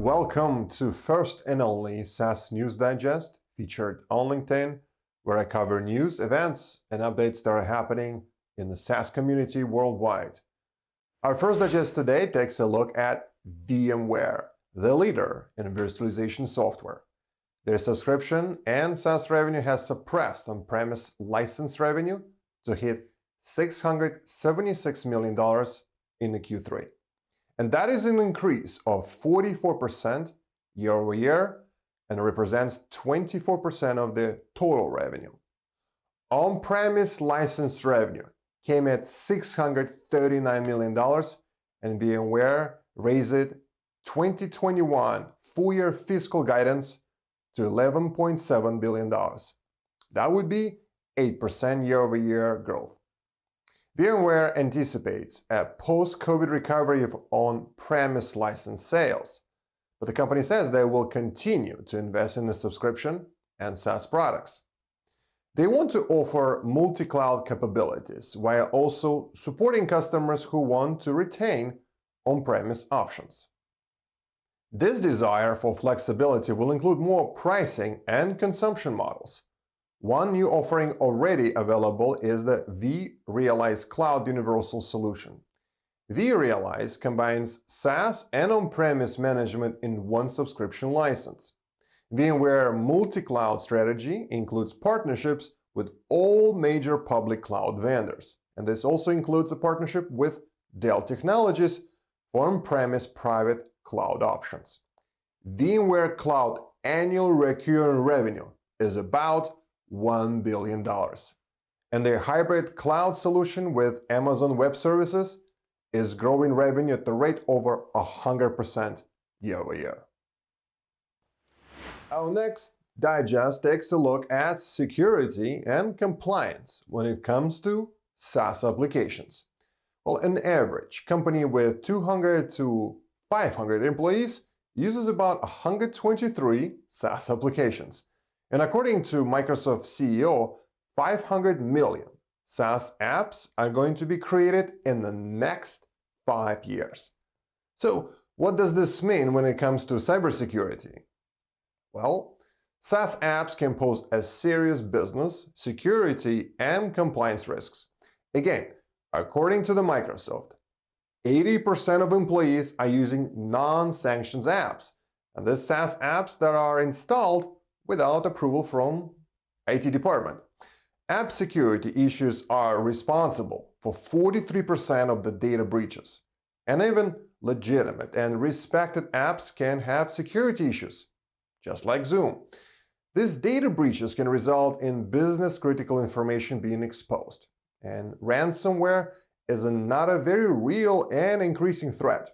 Welcome to first and only SaaS News Digest, featured on LinkedIn, where I cover news, events, and updates that are happening in the SaaS community worldwide. Our first digest today takes a look at VMware, the leader in virtualization software. Their subscription and SaaS revenue has suppressed on-premise license revenue to hit $676 million in the Q3. And that is an increase of 44% year over year and represents 24% of the total revenue. On-premise license revenue came at $639 million, and VMware raised 2021 full-year fiscal guidance to $11.7 billion. That would be 8% year-over-year growth. VMware anticipates a post-COVID recovery of on-premise license sales, but the company says they will continue to invest in the subscription and SaaS products. They want to offer multi-cloud capabilities while also supporting customers who want to retain on-premise options. This desire for flexibility will include more pricing and consumption models. One new offering already available is the vRealize Cloud Universal Solution. vRealize combines SaaS and on-premise management in one subscription license. VMware multi-cloud strategy includes partnerships with all major public cloud vendors, and this also includes a partnership with Dell Technologies for on-premise private cloud options. VMware Cloud annual recurring revenue is about $1 billion, and their hybrid cloud solution with Amazon Web Services is growing revenue at the rate over 100% year over year. Our next digest takes a look at security and compliance when it comes to SaaS applications. Well, an average company with 200 to 500 employees uses about 123 SaaS applications. And according to Microsoft CEO, 500 million SaaS apps are going to be created in the next 5 years. So what does this mean when it comes to cybersecurity? Well, SaaS apps can pose a serious business, security, and compliance risks. Again, according to the Microsoft, 80% of employees are using non-sanctioned apps, and these SaaS apps that are installed without approval from IT department. App security issues are responsible for 43% of the data breaches. And even legitimate and respected apps can have security issues, just like Zoom. These data breaches can result in business-critical information being exposed. And ransomware is another very real and increasing threat.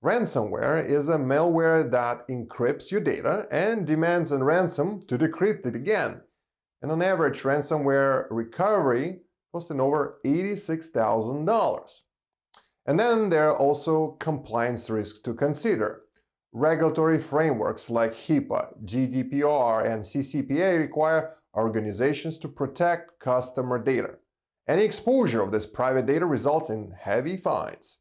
Ransomware is a malware that encrypts your data and demands a ransom to decrypt it again. And on average, ransomware recovery costs over $86,000. And then there are also compliance risks to consider. Regulatory frameworks like HIPAA, GDPR, and CCPA require organizations to protect customer data. Any exposure of this private data results in heavy fines.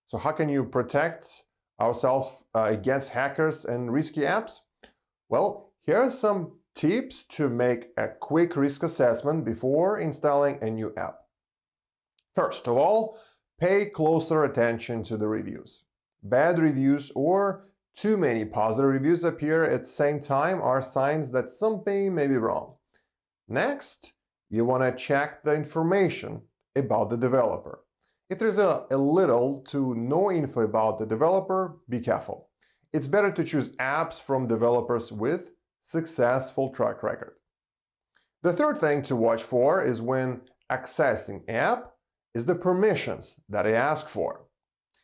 So how can you protect ourselves against hackers and risky apps? Well, here are some tips to make a quick risk assessment before installing a new app. First of all, pay closer attention to the reviews. Bad reviews or too many positive reviews appear at the same time are signs that something may be wrong. Next, you want to check the information about the developer. If there's a little to no info about the developer, be careful. It's better to choose apps from developers with successful track record. The third thing to watch for is when accessing app is the permissions that I ask for.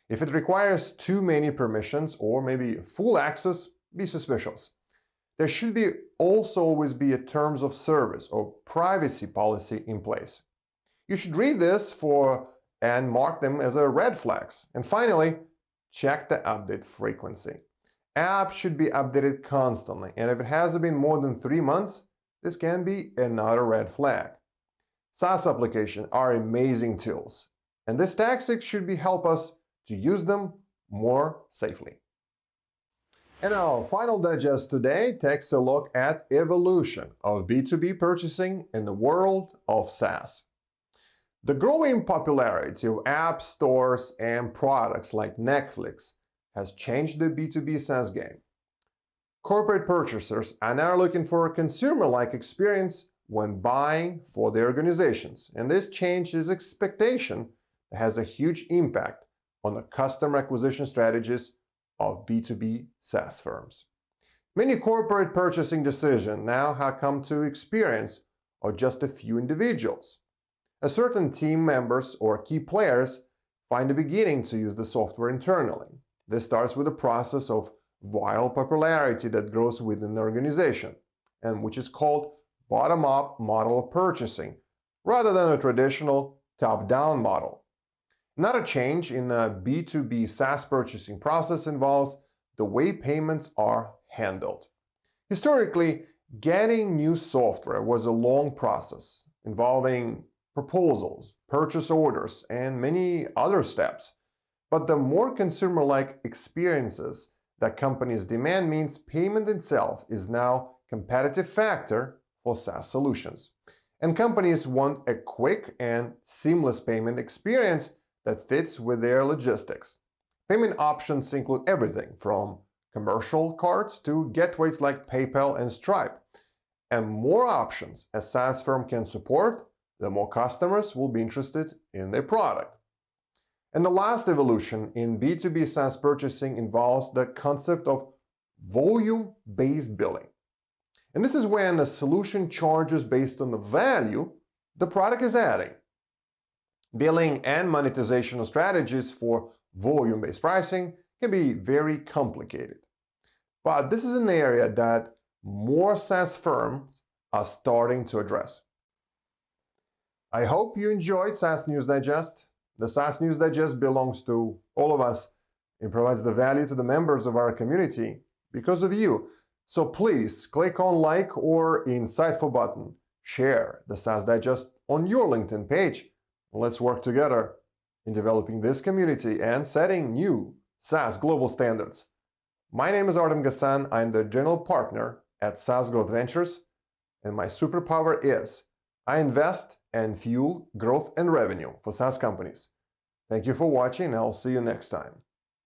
If it requires too many permissions or maybe full access, be suspicious. There should also always be a terms of service or privacy policy in place. You should read this and mark them as red flags. And finally, check the update frequency. Apps should be updated constantly, and if it hasn't been more than 3 months, this can be another red flag. SaaS applications are amazing tools, and this tactic should help us to use them more safely. And our final digest today takes a look at evolution of B2B purchasing in the world of SaaS. The growing popularity of app stores and products like Netflix has changed the B2B SaaS game. Corporate purchasers are now looking for a consumer-like experience when buying for their organizations, and this changes expectation that has a huge impact on the customer acquisition strategies of B2B SaaS firms. Many corporate purchasing decisions now have come to experience of just a few individuals. A certain team members or key players find a beginning to use the software internally. This starts with a process of viral popularity that grows within the organization, and which is called bottom-up model of purchasing, rather than a traditional top-down model. Another change in the B2B SaaS purchasing process involves the way payments are handled. Historically, getting new software was a long process involving proposals, purchase orders, and many other steps. But the more consumer-like experiences that companies demand means payment itself is now a competitive factor for SaaS solutions. And companies want a quick and seamless payment experience that fits with their logistics. Payment options include everything from commercial cards to gateways like PayPal and Stripe. And more options a SaaS firm can support, the more customers will be interested in their product. And the last evolution in B2B SaaS purchasing involves the concept of volume-based billing. And this is when a solution charges based on the value the product is adding. Billing and monetization strategies for volume-based pricing can be very complicated. But this is an area that more SaaS firms are starting to address. I hope you enjoyed SaaS News Digest. The SaaS News Digest belongs to all of us and provides the value to the members of our community because of you. So please click on like or insightful button. Share the SaaS Digest on your LinkedIn page. Let's work together in developing this community and setting new SaaS global standards. My name is Artem Gassan. I'm the general partner at SaaS Growth Ventures, and my superpower is I invest and fuel growth and revenue for SaaS companies. Thank you for watching, and I'll see you next time.